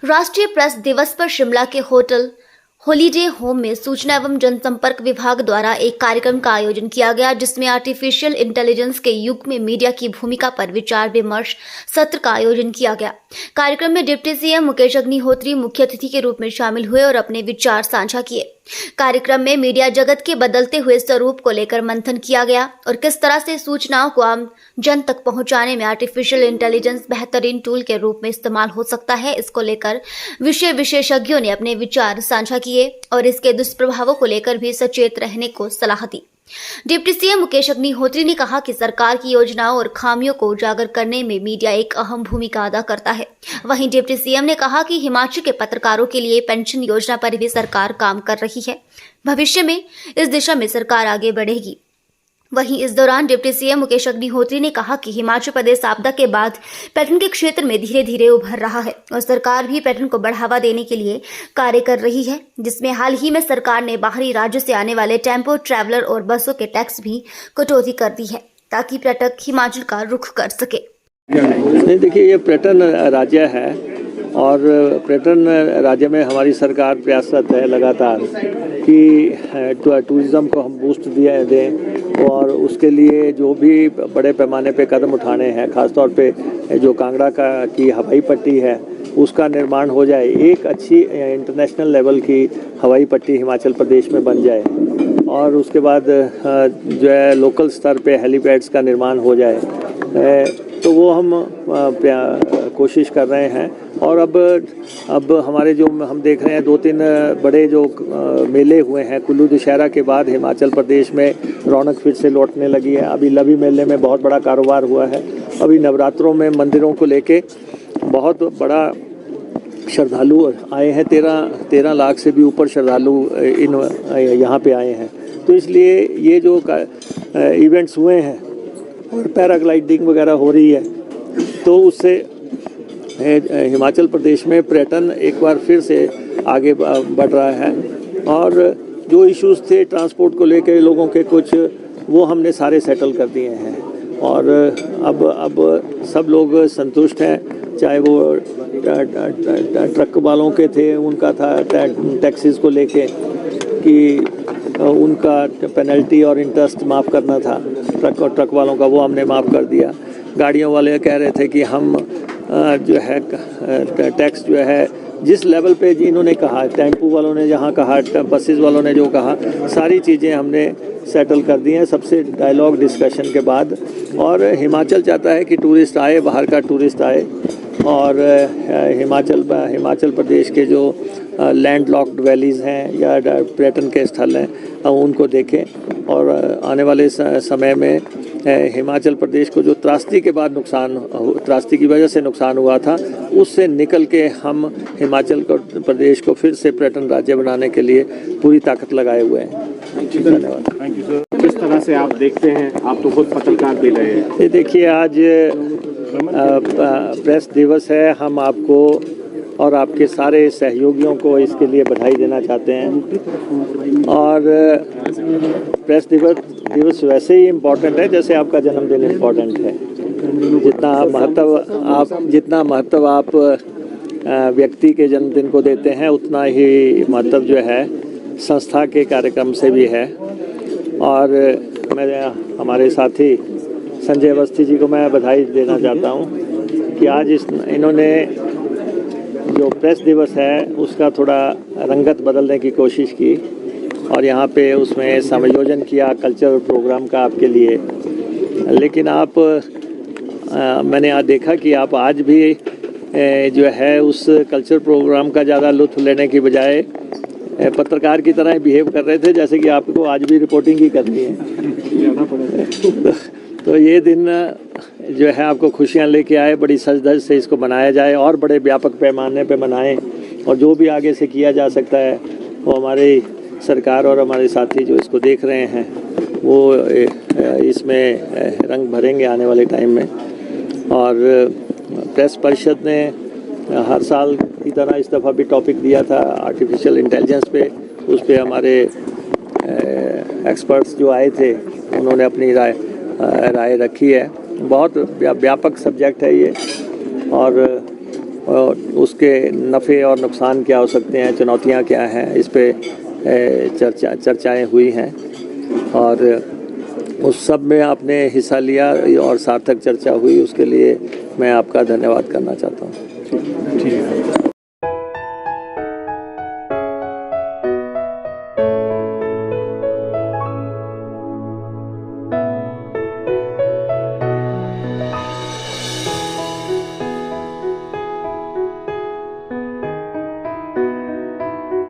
राष्ट्रीय प्रेस दिवस पर शिमला के होटल हॉलीडे होम में सूचना एवं जनसंपर्क विभाग द्वारा एक कार्यक्रम का आयोजन किया गया, जिसमें आर्टिफिशियल इंटेलिजेंस के युग में मीडिया की भूमिका पर विचार विमर्श सत्र का आयोजन किया गया। कार्यक्रम में डिप्टी सीएम मुकेश अग्निहोत्री मुख्य अतिथि के रूप में शामिल हुए और अपने विचार साझा किए। कार्यक्रम में मीडिया जगत के बदलते हुए स्वरूप को लेकर मंथन किया गया और किस तरह से सूचनाओं को आम जन तक पहुंचाने में आर्टिफिशियल इंटेलिजेंस बेहतरीन टूल के रूप में इस्तेमाल हो सकता है, इसको लेकर विषय विशेषज्ञों ने अपने विचार साझा किए और इसके दुष्प्रभावों को लेकर भी सचेत रहने को सलाह दी। डिप्टी सीएम मुकेश अग्निहोत्री ने कहा कि सरकार की योजनाओं और खामियों को उजागर करने में मीडिया एक अहम भूमिका अदा करता है। वहीं डिप्टी सीएम ने कहा कि हिमाचल के पत्रकारों के लिए पेंशन योजना पर भी सरकार काम कर रही है। भविष्य में इस दिशा में सरकार आगे बढ़ेगी। वहीं इस दौरान डिप्टी सीएम मुकेश अग्निहोत्री ने कहा कि हिमाचल प्रदेश आपदा के बाद पर्यटन के क्षेत्र में धीरे धीरे उभर रहा है और सरकार भी पर्यटन को बढ़ावा देने के लिए कार्य कर रही है, जिसमें हाल ही में सरकार ने बाहरी राज्यों से आने वाले टेम्पो ट्रैवलर और बसों के टैक्स भी कटौती कर दी है, ताकि पर्यटक हिमाचल का रुख कर सके। नहीं, देखिए, ये पर्यटन राज्य है और पर्यटन राज्य में हमारी सरकार प्रयासरत है लगातार कि टूरिज़्म को हम बूस्ट दें और उसके लिए जो भी बड़े पैमाने पे कदम उठाने हैं, ख़ासतौर पे जो कांगड़ा की हवाई पट्टी है उसका निर्माण हो जाए, एक अच्छी इंटरनेशनल लेवल की हवाई पट्टी हिमाचल प्रदेश में बन जाए और उसके बाद जो है लोकल स्तर पे हेलीपैड्स का निर्माण हो जाए, तो वो हम कोशिश कर रहे हैं। और अब हमारे जो हम देख रहे हैं 2-3 बड़े जो मेले हुए हैं, कुल्लू दशहरा के बाद हिमाचल प्रदेश में रौनक फिर से लौटने लगी है। अभी लवी मेले में बहुत बड़ा कारोबार हुआ है। अभी नवरात्रों में मंदिरों को लेके बहुत बड़ा श्रद्धालु आए हैं, 13 लाख से भी ऊपर श्रद्धालु यहाँ पे आए हैं। तो इसलिए ये जो इवेंट्स हुए हैं और पैराग्लाइडिंग वगैरह हो रही है, तो उससे हिमाचल प्रदेश में पर्यटन एक बार फिर से आगे बढ़ रहा है। और जो इश्यूज थे ट्रांसपोर्ट को लेकर लोगों के कुछ, वो हमने सारे सेटल कर दिए हैं और अब सब लोग संतुष्ट हैं। चाहे वो ट्रक वालों के थे, उनका था टैक्सीज को लेके कि उनका पेनल्टी और इंटरेस्ट माफ़ करना था ट्रक वालों का, वो हमने माफ़ कर दिया। गाड़ियों वाले कह रहे थे कि हम जो है टैक्स जो है जिस लेवल पे इन्होंने कहा, टेम्पू वालों ने जहाँ कहा, बसेस वालों ने जो कहा, सारी चीज़ें हमने सेटल कर दी हैं सबसे डायलॉग डिस्कशन के बाद। और हिमाचल चाहता है कि टूरिस्ट आए, बाहर का टूरिस्ट आए और हिमाचल प्रदेश के जो लैंडलॉक्ड वैलीज़ हैं या पर्यटन के स्थल हैं उनको देखें। और आने वाले समय में हिमाचल प्रदेश को जो त्रासदी के बाद त्रासदी की वजह से नुकसान हुआ था, उससे निकल के हम हिमाचल प्रदेश को फिर से पर्यटन राज्य बनाने के लिए पूरी ताकत लगाए हुए हैं। धन्यवाद। Thank you sir. किस तरह से आप देखते हैं, आप तो खुद पत्रकार भी रहे हैं। ये देखिए, आज प्रेस दिवस है। हम आपको और आपके सारे सहयोगियों को इसके लिए बधाई देना चाहते हैं। और प्रेस दिवस वैसे ही इम्पोर्टेंट है जैसे आपका जन्मदिन इम्पोर्टेंट है। जितना महत्व आप व्यक्ति के जन्मदिन को देते हैं, उतना ही महत्व जो है संस्था के कार्यक्रम से भी है। और मैं हमारे साथी संजय अवस्थी जी को मैं बधाई देना चाहता हूँ कि आज इन्होंने जो प्रेस दिवस है उसका थोड़ा रंगत बदलने की कोशिश की और यहाँ पे उसमें समायोजन किया कल्चरल प्रोग्राम का आपके लिए। लेकिन मैंने आज देखा कि आप आज भी जो है उस कल्चरल प्रोग्राम का ज़्यादा लुत्फ़ लेने की बजाय पत्रकार की तरह बिहेव कर रहे थे, जैसे कि आपको आज भी रिपोर्टिंग ही करनी है। तो ये दिन जो है आपको खुशियाँ लेके आए, बड़ी सज धज से इसको मनाया जाए और बड़े व्यापक पैमाने पे मनाएं। और जो भी आगे से किया जा सकता है वो हमारी सरकार और हमारे साथी जो इसको देख रहे हैं वो इसमें रंग भरेंगे आने वाले टाइम में। और प्रेस परिषद ने हर साल की तरह इस दफ़ा भी टॉपिक दिया था आर्टिफिशियल इंटेलिजेंस पे। उस पर हमारे एक्सपर्ट्स जो आए थे उन्होंने अपनी राय रखी है। बहुत व्यापक सब्जेक्ट है ये और और उसके नफ़े और नुकसान क्या हो सकते हैं, चुनौतियां क्या हैं, इस पे चर्चाएं हुई हैं और उस सब में आपने हिस्सा लिया और सार्थक चर्चा हुई, उसके लिए मैं आपका धन्यवाद करना चाहता हूँ। ठीक है।